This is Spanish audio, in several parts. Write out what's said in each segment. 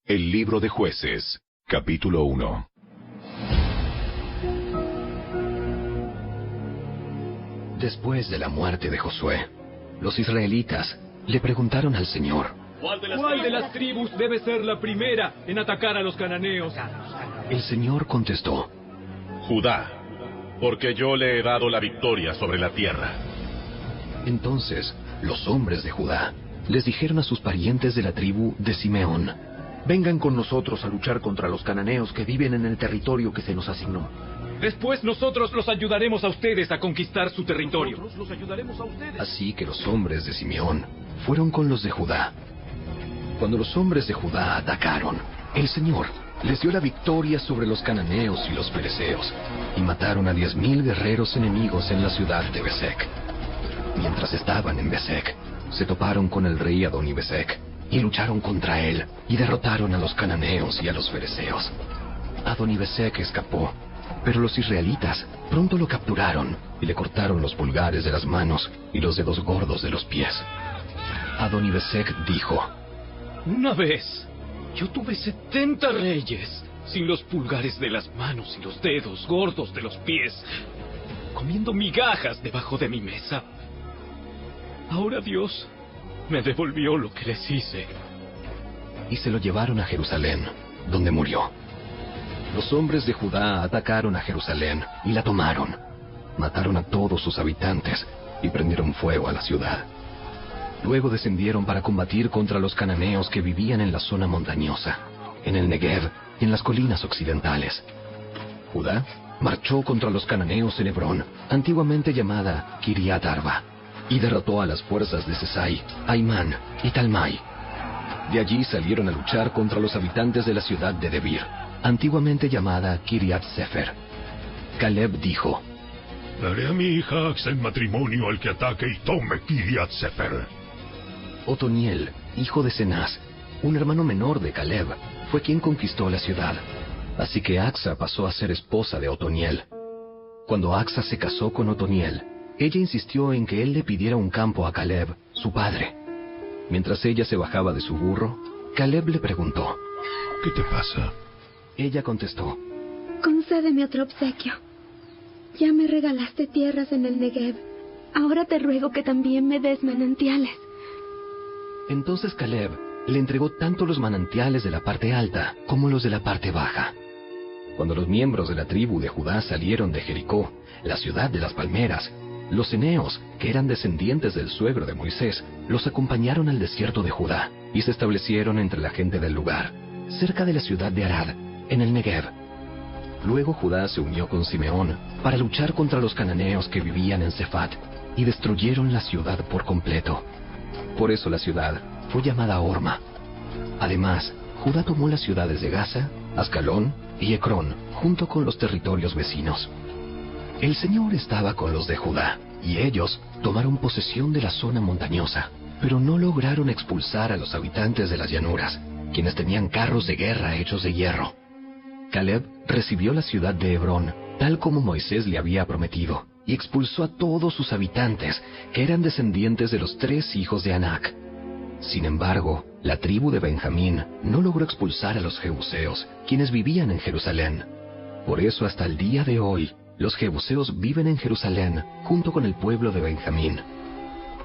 El libro de Jueces, capítulo 1. Después de la muerte de Josué, los israelitas le preguntaron al Señor: ¿Cuál de las tribus debe ser la primera en atacar a los cananeos? El Señor contestó: Judá, porque yo le he dado la victoria sobre la tierra. Entonces, los hombres de Judá les dijeron a sus parientes de la tribu de Simeón: vengan con nosotros a luchar contra los cananeos que viven en el territorio que se nos asignó. Después nosotros los ayudaremos a ustedes a conquistar su territorio. Así que los hombres de Simeón fueron con los de Judá. Cuando los hombres de Judá atacaron, el Señor les dio la victoria sobre los cananeos y los fereceos, y mataron a 10,000 guerreros enemigos en la ciudad de Besec. Mientras estaban en Besec, se toparon con el rey Adoni-Besec, y lucharon contra él, y derrotaron a los cananeos y a los fereceos. Adoni-Besec escapó, pero los israelitas pronto lo capturaron, y le cortaron los pulgares de las manos y los dedos gordos de los pies. Adoni-Besec dijo: Una vez, yo tuve 70 reyes, sin los pulgares de las manos y los dedos gordos de los pies, comiendo migajas debajo de mi mesa. Ahora Dios me devolvió lo que les hice. Y se lo llevaron a Jerusalén, donde murió. Los hombres de Judá atacaron a Jerusalén y la tomaron. Mataron a todos sus habitantes y prendieron fuego a la ciudad. Luego descendieron para combatir contra los cananeos que vivían en la zona montañosa, en el Negev y en las colinas occidentales. Judá marchó contra los cananeos en Hebrón, antiguamente llamada Kiriat Arba, y derrotó a las fuerzas de Sesai, Aimán y Talmai. De allí salieron a luchar contra los habitantes de la ciudad de Debir, antiguamente llamada Kiriat Sefer. Caleb dijo: daré a mi hija Axa en matrimonio al que ataque y tome Kiriat Sefer. Otoniel, hijo de Cenaz, un hermano menor de Caleb, fue quien conquistó la ciudad. Así que Axa pasó a ser esposa de Otoniel. Cuando Axa se casó con Otoniel, ella insistió en que él le pidiera un campo a Caleb, su padre. Mientras ella se bajaba de su burro, Caleb le preguntó: ¿qué te pasa? Ella contestó: concédeme otro obsequio. Ya me regalaste tierras en el Negev. Ahora te ruego que también me des manantiales. Entonces Caleb le entregó tanto los manantiales de la parte alta como los de la parte baja. Cuando los miembros de la tribu de Judá salieron de Jericó, la ciudad de las palmeras, los eneos, que eran descendientes del suegro de Moisés, los acompañaron al desierto de Judá y se establecieron entre la gente del lugar, cerca de la ciudad de Arad, en el Negev. Luego Judá se unió con Simeón para luchar contra los cananeos que vivían en Sefat y destruyeron la ciudad por completo. Por eso la ciudad fue llamada Horma. Además, Judá tomó las ciudades de Gaza, Ascalón y Ecrón, junto con los territorios vecinos. El Señor estaba con los de Judá, y ellos tomaron posesión de la zona montañosa, pero no lograron expulsar a los habitantes de las llanuras, quienes tenían carros de guerra hechos de hierro. Caleb recibió la ciudad de Hebrón, tal como Moisés le había prometido, y expulsó a todos sus habitantes, que eran descendientes de los 3 hijos de Anac. Sin embargo, la tribu de Benjamín no logró expulsar a los jebuseos, quienes vivían en Jerusalén. Por eso hasta el día de hoy, los jebuseos viven en Jerusalén, junto con el pueblo de Benjamín.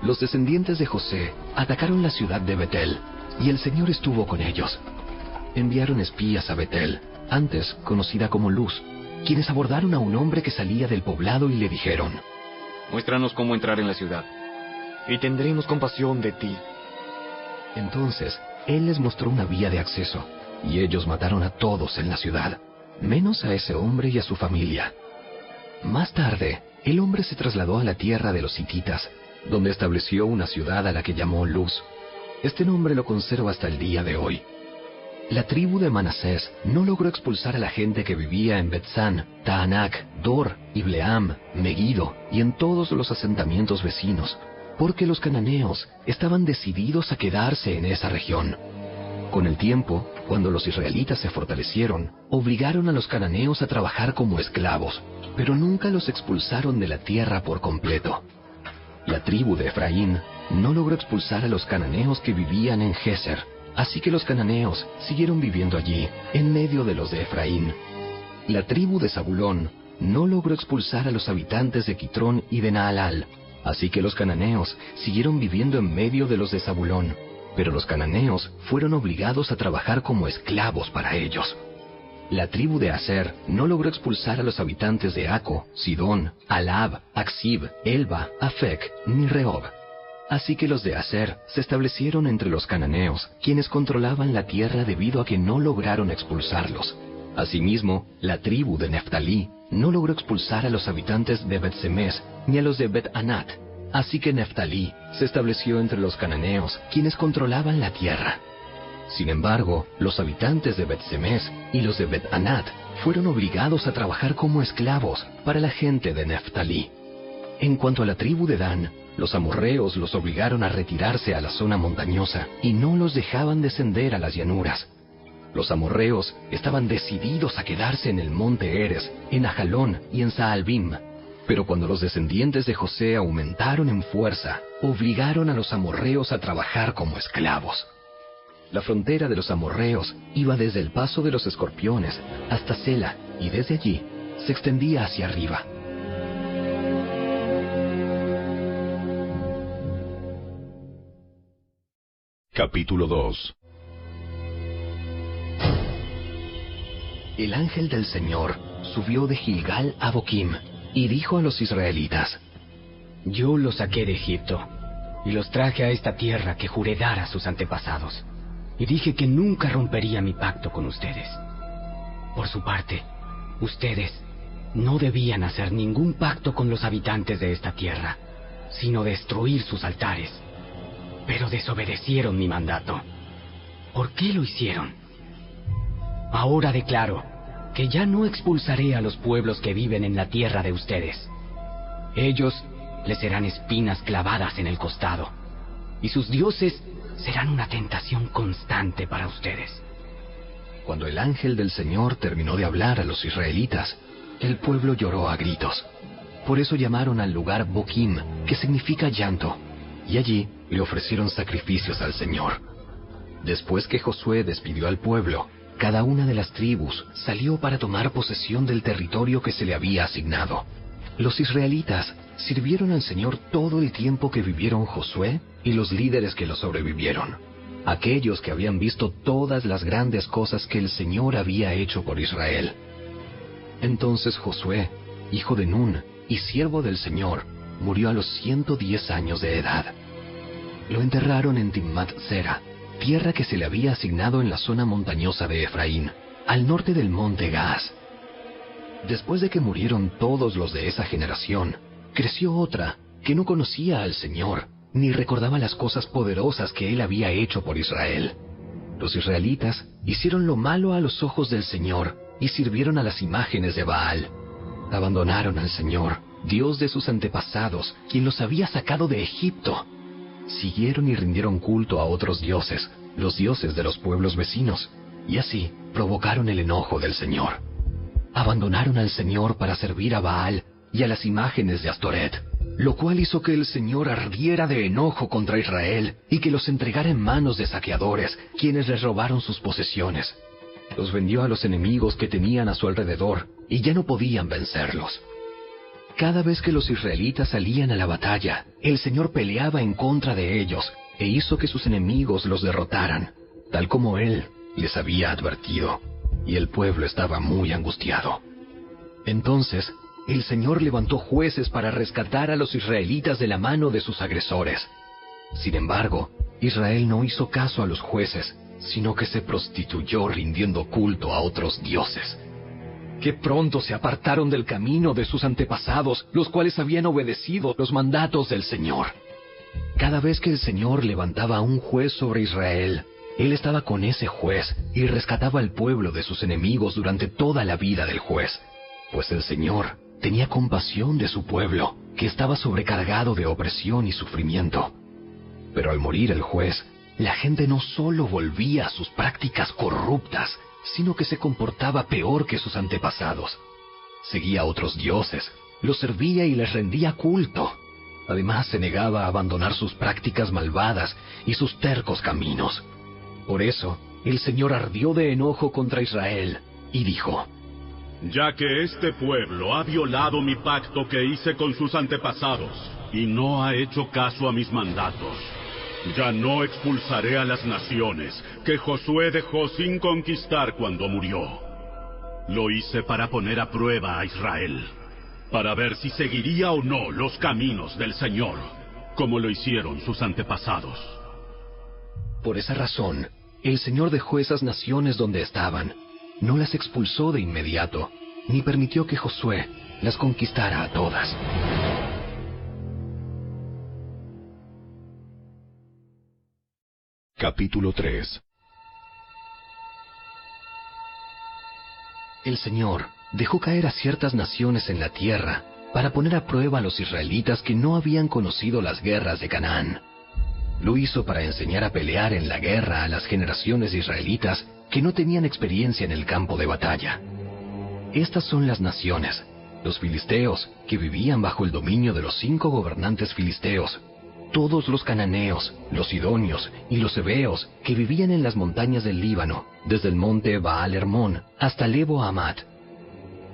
Los descendientes de José atacaron la ciudad de Betel, y el Señor estuvo con ellos. Enviaron espías a Betel, antes conocida como Luz, quienes abordaron a un hombre que salía del poblado y le dijeron: muéstranos cómo entrar en la ciudad, y tendremos compasión de ti. Entonces, él les mostró una vía de acceso, y ellos mataron a todos en la ciudad, menos a ese hombre y a su familia. Más tarde, el hombre se trasladó a la tierra de los hititas, donde estableció una ciudad a la que llamó Luz. Este nombre lo conserva hasta el día de hoy. La tribu de Manasés no logró expulsar a la gente que vivía en Betzán, Taanac, Dor, Ibleam, Megiddo y en todos los asentamientos vecinos, porque los cananeos estaban decididos a quedarse en esa región. Con el tiempo, cuando los israelitas se fortalecieron, obligaron a los cananeos a trabajar como esclavos, pero nunca los expulsaron de la tierra por completo. La tribu de Efraín no logró expulsar a los cananeos que vivían en Geser, Así que los cananeos siguieron viviendo allí, en medio de los de Efraín. La tribu de Zabulón no logró expulsar a los habitantes de Quitrón y de Naalal, así que los cananeos siguieron viviendo en medio de los de Zabulón, pero los cananeos fueron obligados a trabajar como esclavos para ellos. La tribu de Aser no logró expulsar a los habitantes de Aco, Sidón, Alab, Aksib, Elba, Afec, ni Rehob. Así que los de Aser se establecieron entre los cananeos, quienes controlaban la tierra debido a que no lograron expulsarlos. Asimismo, la tribu de Neftalí no logró expulsar a los habitantes de Bet-Semes ni a los de Bet-Anat. Así que Neftalí se estableció entre los cananeos, quienes controlaban la tierra. Sin embargo, los habitantes de Bet-Semes y los de Bet-Anat fueron obligados a trabajar como esclavos para la gente de Neftalí. En cuanto a la tribu de Dan, los amorreos los obligaron a retirarse a la zona montañosa y no los dejaban descender a las llanuras. Los amorreos estaban decididos a quedarse en el monte Eres, en Ajalón y en Saalbim. Pero cuando los descendientes de José aumentaron en fuerza, obligaron a los amorreos a trabajar como esclavos. La frontera de los amorreos iba desde el paso de los escorpiones hasta Sela, y desde allí se extendía hacia arriba. Capítulo 2. El ángel del Señor subió de Gilgal a Boquim y dijo a los israelitas: Yo los saqué de Egipto y los traje a esta tierra que juré dar a sus antepasados, y dije que nunca rompería mi pacto con ustedes. Por su parte, ustedes no debían hacer ningún pacto con los habitantes de esta tierra, sino destruir sus altares. Pero desobedecieron mi mandato. ¿Por qué lo hicieron? Ahora declaro que ya no expulsaré a los pueblos que viven en la tierra de ustedes. Ellos les serán espinas clavadas en el costado, y sus dioses serán una tentación constante para ustedes. Cuando el ángel del Señor terminó de hablar a los israelitas, el pueblo lloró a gritos. Por eso llamaron al lugar Boquim, que significa llanto, y allí le ofrecieron sacrificios al Señor. Después que Josué despidió al pueblo, cada una de las tribus salió para tomar posesión del territorio que se le había asignado. Los israelitas sirvieron al Señor todo el tiempo que vivieron Josué y los líderes que lo sobrevivieron, aquellos que habían visto todas las grandes cosas que el Señor había hecho por Israel. Entonces Josué, hijo de Nun y siervo del Señor, murió a los 110 años de edad. Lo enterraron en Timmat-Sera, tierra que se le había asignado en la zona montañosa de Efraín, al norte del monte Gaas. Después de que murieron todos los de esa generación, creció otra que no conocía al Señor, ni recordaba las cosas poderosas que Él había hecho por Israel. Los israelitas hicieron lo malo a los ojos del Señor y sirvieron a las imágenes de Baal. Abandonaron al Señor, Dios de sus antepasados, quien los había sacado de Egipto. Siguieron y rindieron culto a otros dioses, los dioses de los pueblos vecinos, y así provocaron el enojo del Señor. Abandonaron al Señor para servir a Baal y a las imágenes de Astoret, lo cual hizo que el Señor ardiera de enojo contra Israel y que los entregara en manos de saqueadores, quienes les robaron sus posesiones. Los vendió a los enemigos que tenían a su alrededor y ya no podían vencerlos. Cada vez que los israelitas salían a la batalla, el Señor peleaba en contra de ellos e hizo que sus enemigos los derrotaran, tal como Él les había advertido, y el pueblo estaba muy angustiado. Entonces, el Señor levantó jueces para rescatar a los israelitas de la mano de sus agresores. Sin embargo, Israel no hizo caso a los jueces, sino que se prostituyó rindiendo culto a otros dioses. ¡Qué pronto se apartaron del camino de sus antepasados, los cuales habían obedecido los mandatos del Señor! Cada vez que el Señor levantaba a un juez sobre Israel, Él estaba con ese juez y rescataba al pueblo de sus enemigos durante toda la vida del juez, pues el Señor tenía compasión de su pueblo, que estaba sobrecargado de opresión y sufrimiento. Pero al morir el juez, la gente no solo volvía a sus prácticas corruptas, sino que se comportaba peor que sus antepasados. Seguía a otros dioses, los servía y les rendía culto. Además, se negaba a abandonar sus prácticas malvadas y sus tercos caminos. Por eso, el Señor ardió de enojo contra Israel y dijo: Ya que este pueblo ha violado mi pacto que hice con sus antepasados y no ha hecho caso a mis mandatos, ya no expulsaré a las naciones que Josué dejó sin conquistar cuando murió. Lo hice para poner a prueba a Israel, para ver si seguiría o no los caminos del Señor, como lo hicieron sus antepasados. Por esa razón, el Señor dejó esas naciones donde estaban. No las expulsó de inmediato, ni permitió que Josué las conquistara a todas. Capítulo 3. El Señor dejó caer a ciertas naciones en la tierra para poner a prueba a los israelitas que no habían conocido las guerras de Canaán. Lo hizo para enseñar a pelear en la guerra a las generaciones israelitas que no tenían experiencia en el campo de batalla. Estas son las naciones: los filisteos, que vivían bajo el dominio de los 5 gobernantes filisteos; todos los cananeos, los sidonios y los heveos, que vivían en las montañas del Líbano, desde el monte Baal Hermón hasta Lebo Hamat.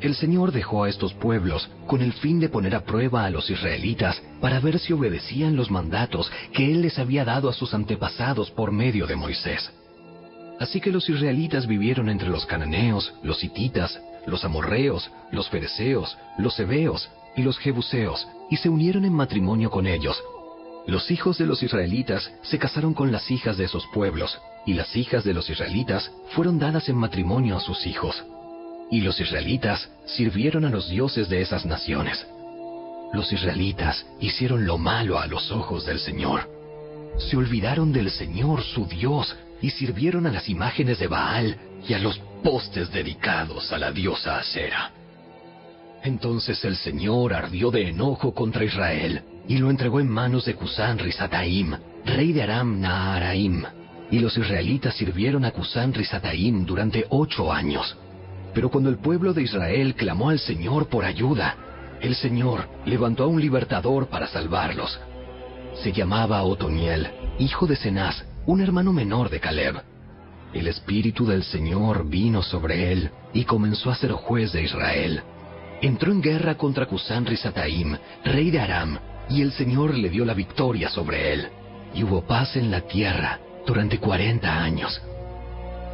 El Señor dejó a estos pueblos con el fin de poner a prueba a los israelitas para ver si obedecían los mandatos que Él les había dado a sus antepasados por medio de Moisés. Así que los israelitas vivieron entre los cananeos, los hititas, los amorreos, los fereceos, los heveos y los jebuseos, y se unieron en matrimonio con ellos. Los hijos de los israelitas se casaron con las hijas de esos pueblos, y las hijas de los israelitas fueron dadas en matrimonio a sus hijos. Y los israelitas sirvieron a los dioses de esas naciones. Los israelitas hicieron lo malo a los ojos del Señor. Se olvidaron del Señor, su Dios, y sirvieron a las imágenes de Baal y a los postes dedicados a la diosa Asera. Entonces el Señor ardió de enojo contra Israel y lo entregó en manos de Cusán Risataim, rey de Aram Naharaim. Y los israelitas sirvieron a Cusán Risataim durante 8 años. Pero cuando el pueblo de Israel clamó al Señor por ayuda, el Señor levantó a un libertador para salvarlos. Se llamaba Otoniel, hijo de Cenaz, un hermano menor de Caleb. El Espíritu del Señor vino sobre él y comenzó a ser juez de Israel. Entró en guerra contra Cusán Risataim, rey de Aram, y el Señor le dio la victoria sobre él. Y hubo paz en la tierra durante 40 años.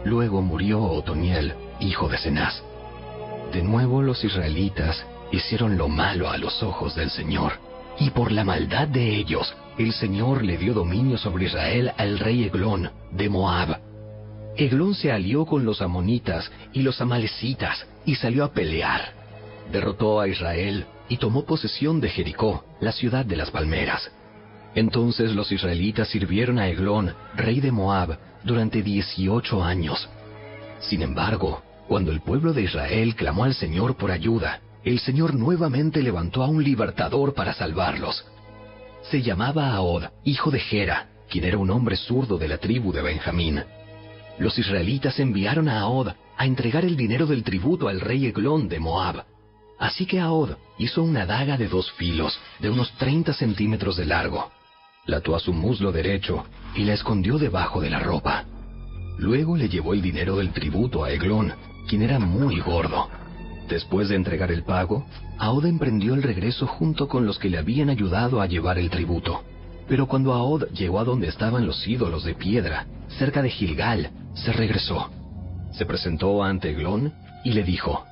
Luego murió Otoniel, hijo de Cenaz. De nuevo los israelitas hicieron lo malo a los ojos del Señor, y por la maldad de ellos, el Señor le dio dominio sobre Israel al rey Eglón, de Moab. Eglón se alió con los amonitas y los amalecitas, y salió a pelear. Derrotó a Israel, y tomó posesión de Jericó, la ciudad de las palmeras. Entonces los israelitas sirvieron a Eglón, rey de Moab, durante 18 años. Sin embargo, cuando el pueblo de Israel clamó al Señor por ayuda, el Señor nuevamente levantó a un libertador para salvarlos. Se llamaba Ahod, hijo de Gera, quien era un hombre zurdo de la tribu de Benjamín. Los israelitas enviaron a Ahod a entregar el dinero del tributo al rey Eglón de Moab. Así que Ahod hizo una daga de 2 filos, de unos 30 centímetros de largo. La ató a su muslo derecho y la escondió debajo de la ropa. Luego le llevó el dinero del tributo a Eglón, quien era muy gordo. Después de entregar el pago, Ahod emprendió el regreso junto con los que le habían ayudado a llevar el tributo. Pero cuando Ahod llegó a donde estaban los ídolos de piedra, cerca de Gilgal, se regresó. Se presentó ante Eglón y le dijo: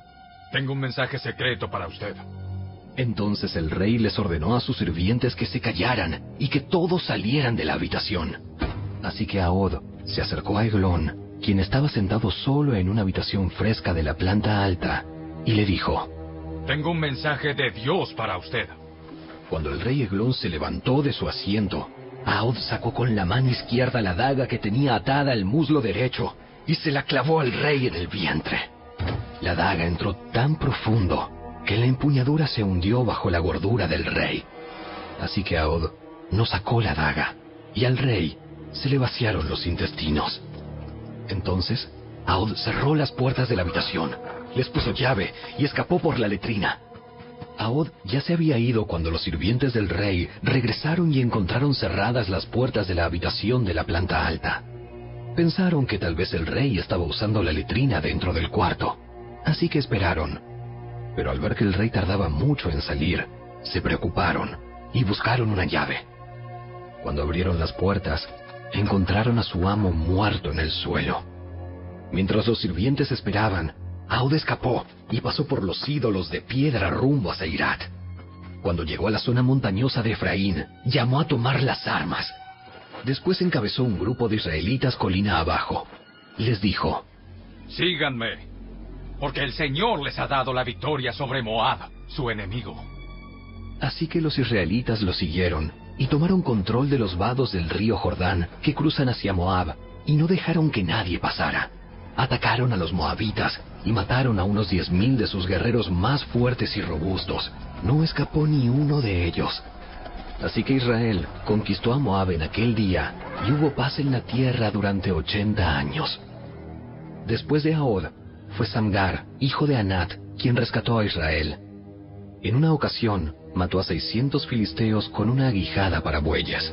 Tengo un mensaje secreto para usted. Entonces el rey les ordenó a sus sirvientes que se callaran y que todos salieran de la habitación. Así que Ahod se acercó a Eglón, quien estaba sentado solo en una habitación fresca de la planta alta, y le dijo: Tengo un mensaje de Dios para usted. Cuando el rey Eglón se levantó de su asiento, Ahod sacó con la mano izquierda la daga que tenía atada al muslo derecho y se la clavó al rey en el vientre. La daga entró tan profundo que la empuñadura se hundió bajo la gordura del rey. Así que Ahod no sacó la daga, y al rey se le vaciaron los intestinos. Entonces Ahod cerró las puertas de la habitación, les puso llave y escapó por la letrina. Ahod ya se había ido cuando los sirvientes del rey regresaron y encontraron cerradas las puertas de la habitación de la planta alta. Pensaron que tal vez el rey estaba usando la letrina dentro del cuarto, así que esperaron. Pero al ver que el rey tardaba mucho en salir, se preocuparon y buscaron una llave. Cuando abrieron las puertas, encontraron a su amo muerto en el suelo. Mientras los sirvientes esperaban, Aud escapó y pasó por los ídolos de piedra rumbo a Seirat. Cuando llegó a la zona montañosa de Efraín, llamó a tomar las armas. Después encabezó un grupo de israelitas colina abajo. Les dijo: síganme, porque el Señor les ha dado la victoria sobre Moab, su enemigo. Así que los israelitas lo siguieron y tomaron control de los vados del río Jordán que cruzan hacia Moab, y no dejaron que nadie pasara. Atacaron a los moabitas y mataron a unos 10,000 de sus guerreros más fuertes y robustos. No escapó ni uno de ellos. Así que Israel conquistó a Moab en aquel día, y hubo paz en la tierra durante 80 años. Después de Aod, fue Samgar, hijo de Anat, quien rescató a Israel. En una ocasión, mató a 600 filisteos con una aguijada para bueyes.